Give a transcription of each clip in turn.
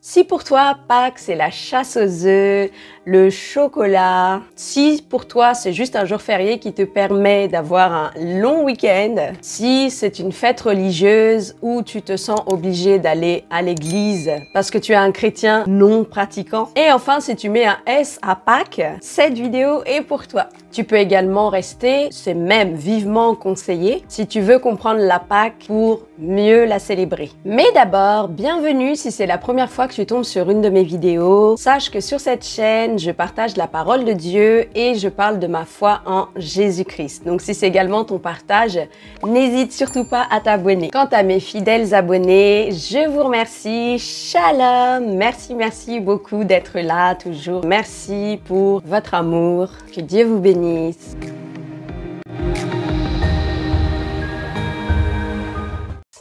Si pour toi, Pâques, c'est la chasse aux œufs, le chocolat, si pour toi, c'est juste un jour férié qui te permet d'avoir un long week-end, si c'est une fête religieuse où tu te sens obligé d'aller à l'église parce que tu es un chrétien non pratiquant, et enfin, si tu mets un S à Pâques, cette vidéo est pour toi. Tu peux également rester, c'est même vivement conseillé, si tu veux comprendre la Pâques pour mieux la célébrer. Mais d'abord, bienvenue si c'est la première fois que tu tombes sur une de mes vidéos. Sache que sur cette chaîne, je partage la parole de Dieu et je parle de ma foi en Jésus-Christ. Donc si c'est également ton partage, n'hésite surtout pas à t'abonner. Quant à mes fidèles abonnés, je vous remercie. Shalom! Merci beaucoup d'être là toujours. Merci pour votre amour. Que Dieu vous bénisse.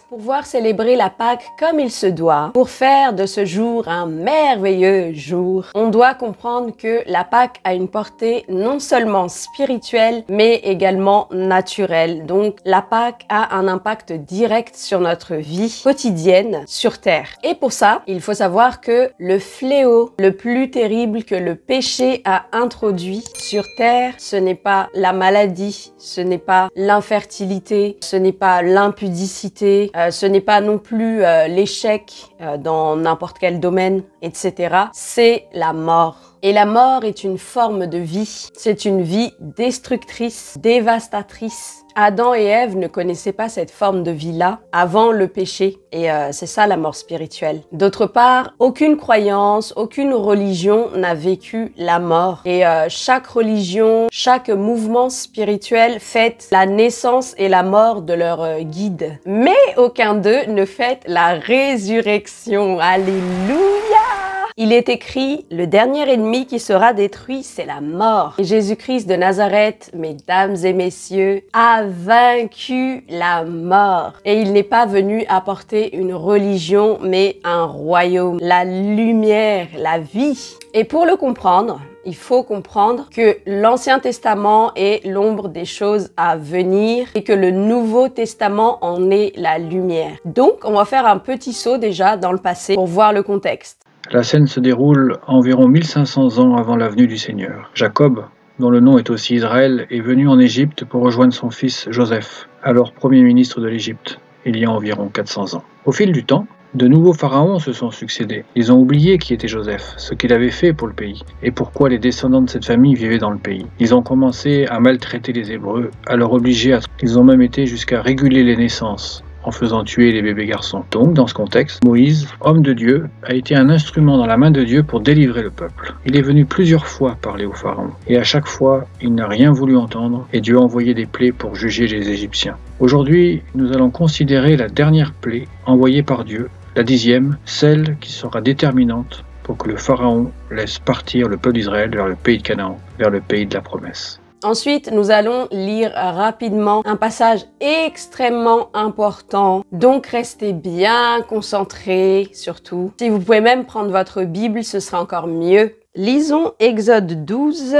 Pour pouvoir célébrer la Pâques comme il se doit, pour faire de ce jour un merveilleux jour, on doit comprendre que la Pâques a une portée non seulement spirituelle, mais également naturelle. Donc la Pâques a un impact direct sur notre vie quotidienne sur Terre. Et pour ça, il faut savoir que le fléau le plus terrible que le péché a introduit sur Terre, ce n'est pas la maladie, ce n'est pas l'infertilité, ce n'est pas l'impudicité, ce n'est pas non plus l'échec dans n'importe quel domaine, etc. C'est la mort. Et la mort est une forme de vie. C'est une vie destructrice, dévastatrice. Adam et Ève ne connaissaient pas cette forme de vie-là avant le péché. Et c'est ça la mort spirituelle. D'autre part, aucune croyance, aucune religion n'a vécu la mort. Et chaque religion, chaque mouvement spirituel fête la naissance et la mort de leur guide. Mais aucun d'eux ne fête la résurrection. Alléluia! Il est écrit, le dernier ennemi qui sera détruit, c'est la mort. Et Jésus-Christ de Nazareth, mesdames et messieurs, a vaincu la mort. Et il n'est pas venu apporter une religion, mais un royaume, la lumière, la vie. Et pour le comprendre, il faut comprendre que l'Ancien Testament est l'ombre des choses à venir et que le Nouveau Testament en est la lumière. Donc, on va faire un petit saut déjà dans le passé pour voir le contexte. La scène se déroule environ 1500 ans avant la venue du Seigneur. Jacob, dont le nom est aussi Israël, est venu en Égypte pour rejoindre son fils Joseph, alors premier ministre de l'Égypte, il y a environ 400 ans. Au fil du temps, de nouveaux pharaons se sont succédés. Ils ont oublié qui était Joseph, ce qu'il avait fait pour le pays, et pourquoi les descendants de cette famille vivaient dans le pays. Ils ont commencé à maltraiter les Hébreux, à leur obliger à... Ils ont même été jusqu'à réguler les naissances, en faisant tuer les bébés garçons. Donc, dans ce contexte, Moïse, homme de Dieu, a été un instrument dans la main de Dieu pour délivrer le peuple. Il est venu plusieurs fois parler au pharaon, et à chaque fois, il n'a rien voulu entendre, et Dieu a envoyé des plaies pour juger les Égyptiens. Aujourd'hui, nous allons considérer la dernière plaie envoyée par Dieu, la 10e, celle qui sera déterminante pour que le pharaon laisse partir le peuple d'Israël vers le pays de Canaan, vers le pays de la promesse. Ensuite, nous allons lire rapidement un passage extrêmement important. Donc, restez bien concentrés, surtout. Si vous pouvez même prendre votre Bible, ce sera encore mieux. Lisons Exode 12,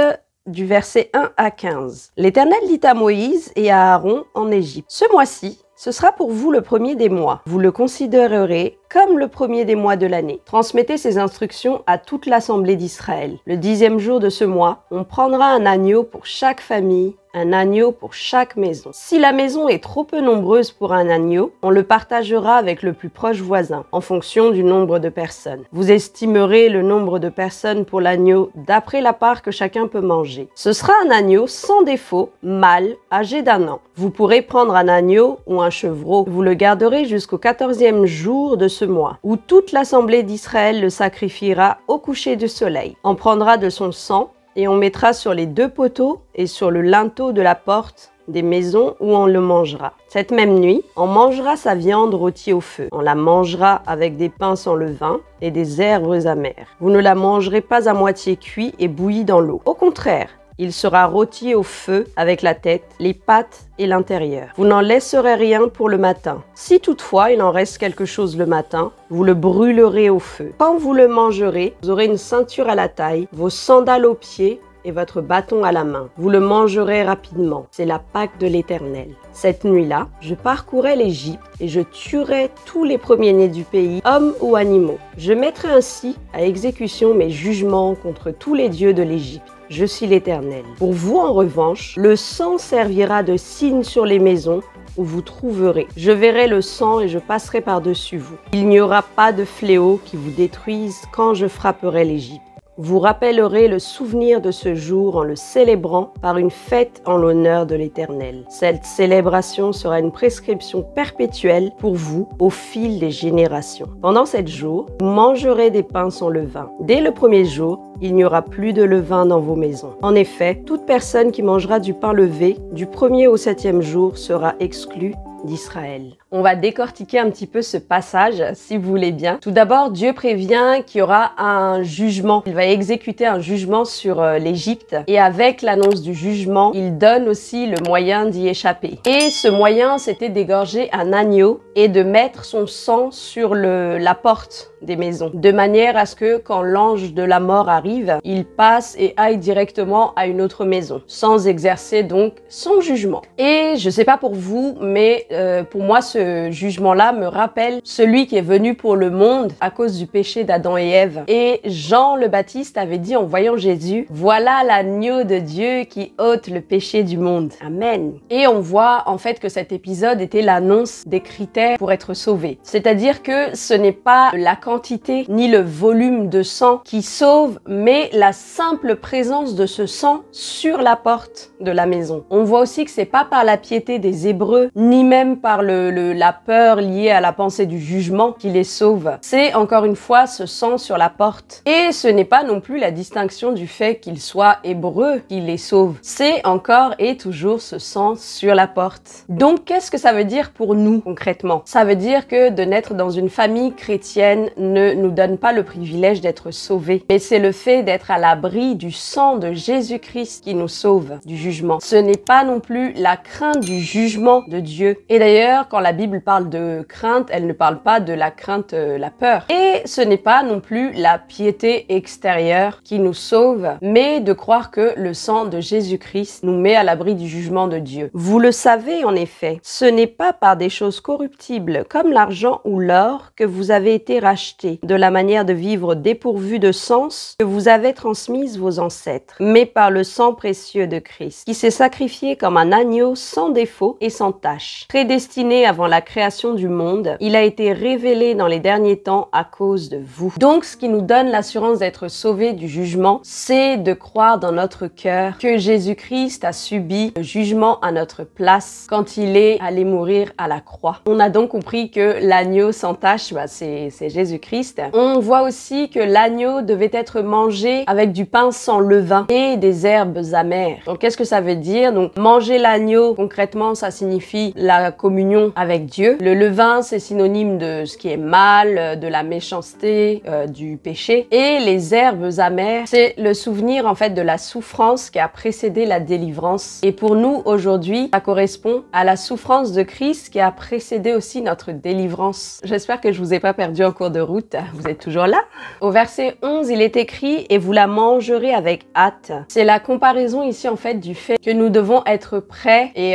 du verset 1 à 15. L'Éternel dit à Moïse et à Aaron en Égypte, « Ce mois-ci, ce sera pour vous le premier des mois. Vous le considérerez comme le premier des mois de l'année. Transmettez ces instructions à toute l'assemblée d'Israël. Le 10e jour de ce mois, on prendra un agneau pour chaque famille, un agneau pour chaque maison. Si la maison est trop peu nombreuse pour un agneau, on le partagera avec le plus proche voisin, en fonction du nombre de personnes. Vous estimerez le nombre de personnes pour l'agneau d'après la part que chacun peut manger. Ce sera un agneau sans défaut, mâle, âgé d'1 an. Vous pourrez prendre un agneau ou un chevreau. Vous le garderez jusqu'au 14e jour de ce mois, où toute l'assemblée d'Israël le sacrifiera au coucher du soleil. On prendra de son sang et on mettra sur les 2 poteaux et sur le linteau de la porte des maisons où on le mangera. Cette même nuit, on mangera sa viande rôtie au feu. On la mangera avec des pains sans levain et des herbes amères. Vous ne la mangerez pas à moitié cuit et bouilli dans l'eau. Au contraire, il sera rôti au feu avec la tête, les pattes et l'intérieur. Vous n'en laisserez rien pour le matin. Si toutefois il en reste quelque chose le matin, vous le brûlerez au feu. Quand vous le mangerez, vous aurez une ceinture à la taille, vos sandales aux pieds et votre bâton à la main. Vous le mangerez rapidement. C'est la Pâque de l'Éternel. Cette nuit-là, je parcourais l'Égypte et je tuerai tous les premiers-nés du pays, hommes ou animaux. Je mettrai ainsi à exécution mes jugements contre tous les dieux de l'Égypte. Je suis l'Éternel. Pour vous, en revanche, le sang servira de signe sur les maisons où vous trouverez. Je verrai le sang et je passerai par-dessus vous. Il n'y aura pas de fléau qui vous détruise quand je frapperai l'Égypte. Vous rappellerez le souvenir de ce jour en le célébrant par une fête en l'honneur de l'Éternel. Cette célébration sera une prescription perpétuelle pour vous au fil des générations. Pendant 7 jours, vous mangerez des pains sans levain. Dès le premier jour, il n'y aura plus de levain dans vos maisons. En effet, toute personne qui mangera du pain levé du 1er au 7e jour sera exclue d'Israël. On va décortiquer un petit peu ce passage, si vous voulez bien. Tout d'abord, Dieu prévient qu'il y aura un jugement. Il va exécuter un jugement sur l'Égypte. Et avec l'annonce du jugement, il donne aussi le moyen d'y échapper. Et ce moyen, c'était d'égorger un agneau et de mettre son sang sur la porte des maisons. De manière à ce que quand l'ange de la mort arrive, il passe et aille directement à une autre maison, sans exercer donc son jugement. Et je sais pas pour vous, mais pour moi, ce jugement-là me rappelle celui qui est venu pour le monde à cause du péché d'Adam et Ève. Et Jean le Baptiste avait dit en voyant Jésus, « Voilà l'agneau de Dieu qui ôte le péché du monde. » Amen. Et on voit en fait que cet épisode était l'annonce des critères pour être sauvé. C'est-à-dire que ce n'est pas la quantité ni le volume de sang qui sauve, mais la simple présence de ce sang sur la porte de la maison. On voit aussi que c'est pas par la piété des Hébreux, ni même par la peur liée à la pensée du jugement qui les sauve. C'est encore une fois ce sang sur la porte. Et ce n'est pas non plus la distinction du fait qu'ils soient hébreux qui les sauve. C'est encore et toujours ce sang sur la porte. Donc qu'est-ce que ça veut dire pour nous concrètement? Ça veut dire que de naître dans une famille chrétienne ne nous donne pas le privilège d'être sauvés. Mais c'est le fait d'être à l'abri du sang de Jésus-Christ qui nous sauve du jugement. Ce n'est pas non plus la crainte du jugement de Dieu. Et d'ailleurs, quand la Bible parle de crainte, elle ne parle pas de la crainte, la peur. Et ce n'est pas non plus la piété extérieure qui nous sauve, mais de croire que le sang de Jésus-Christ nous met à l'abri du jugement de Dieu. Vous le savez en effet, ce n'est pas par des choses corruptibles comme l'argent ou l'or que vous avez été rachetés, de la manière de vivre dépourvue de sens que vous avez transmise vos ancêtres, mais par le sang précieux de Christ, qui s'est sacrifié comme un agneau sans défaut et sans tache. Prédestiné avant la création du monde, il a été révélé dans les derniers temps à cause de vous. Donc, ce qui nous donne l'assurance d'être sauvés du jugement, c'est de croire dans notre cœur que Jésus-Christ a subi le jugement à notre place quand il est allé mourir à la croix. On a donc compris que l'agneau sans tache, c'est Jésus-Christ. On voit aussi que l'agneau devait être mangé avec du pain sans levain et des herbes amères. Donc, qu'est-ce que ça veut dire? Donc, manger l'agneau, concrètement, ça signifie la communion avec Dieu. Le levain, c'est synonyme de ce qui est mal, de la méchanceté, du péché. Et les herbes amères, c'est le souvenir en fait de la souffrance qui a précédé la délivrance. Et pour nous, aujourd'hui, ça correspond à la souffrance de Christ qui a précédé aussi notre délivrance. J'espère que je vous ai pas perdu en cours de route. Vous êtes toujours là? Au verset 11, il est écrit « Et vous la mangerez avec hâte ». C'est la comparaison ici en fait du fait que nous devons être prêts et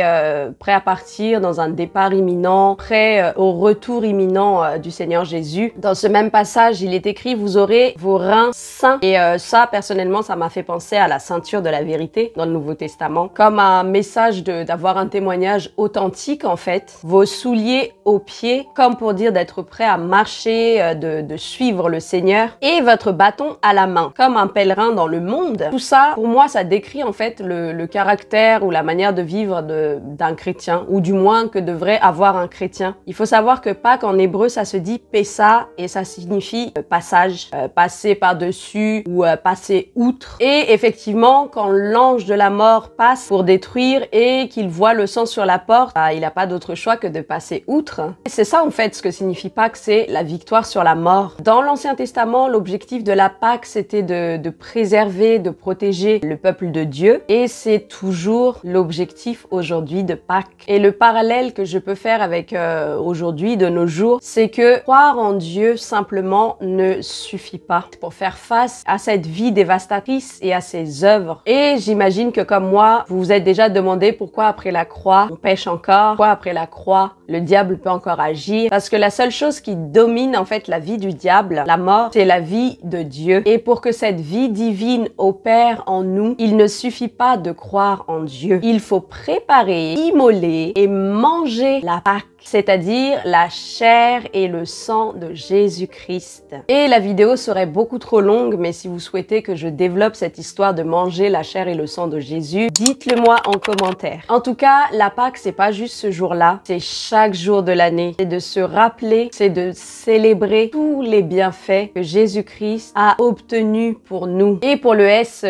prêts à partir dans un départ imminent, prêts au retour imminent du Seigneur Jésus. Dans ce même passage, il est écrit « Vous aurez vos reins sains ». Et ça, personnellement, ça m'a fait penser à la ceinture de la vérité dans le Nouveau Testament, comme un message d'avoir un témoignage authentique en fait. Vos souliers aux pieds, comme pour dire d'être prêt à marcher, de suivre le Seigneur, et votre bâton à la main, comme un pèlerin dans le monde. Tout ça, pour moi, ça décrit en fait le caractère ou la manière de vivre d'un chrétien, ou du moins que devrait avoir un chrétien. Il faut savoir que Pâques en hébreu, ça se dit Pessa, et ça signifie passage, passer par-dessus ou passer outre. Et effectivement, quand l'ange de la mort passe pour détruire et qu'il voit le sang sur la porte, il n'a pas d'autre choix que de passer outre. C'est ça en fait ce que signifie Pâques, c'est la victoire sur la mort. Dans l'Ancien Testament, l'objectif de la Pâques, c'était de préserver, de protéger le peuple de Dieu, et c'est toujours l'objectif aujourd'hui de Pâques. Et le parallèle que je peux faire avec avec aujourd'hui, de nos jours, c'est que croire en Dieu simplement ne suffit pas pour faire face à cette vie dévastatrice et à ses œuvres. Et j'imagine que comme moi, vous vous êtes déjà demandé pourquoi après la croix, on pêche encore, pourquoi après la croix, le diable peut encore agir. Parce que la seule chose qui domine en fait la vie du diable, la mort, c'est la vie de Dieu. Et pour que cette vie divine opère en nous, il ne suffit pas de croire en Dieu. Il faut préparer, immoler et manger la Pâque, c'est-à-dire la chair et le sang de Jésus-Christ. Et la vidéo serait beaucoup trop longue, mais si vous souhaitez que je développe cette histoire de manger la chair et le sang de Jésus, dites-le moi en commentaire. En tout cas, la Pâque, c'est pas juste ce jour-là, c'est chaque jour de l'année. C'est de se rappeler, c'est de célébrer tous les bienfaits que Jésus-Christ a obtenus pour nous. Et pour le S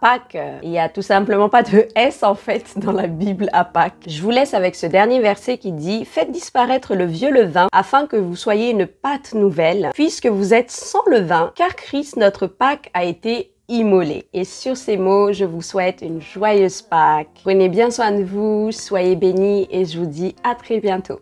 Pâques, il y a tout simplement pas de S en fait dans la Bible à Pâques. Je vous laisse avec ce dernier verset qui dit « Faites disparaître le vieux levain afin que vous soyez une pâte nouvelle, puisque vous êtes sans levain, car Christ notre Pâque a été immolé. » Et sur ces mots, je vous souhaite une joyeuse Pâque. Prenez bien soin de vous, soyez bénis et je vous dis à très bientôt.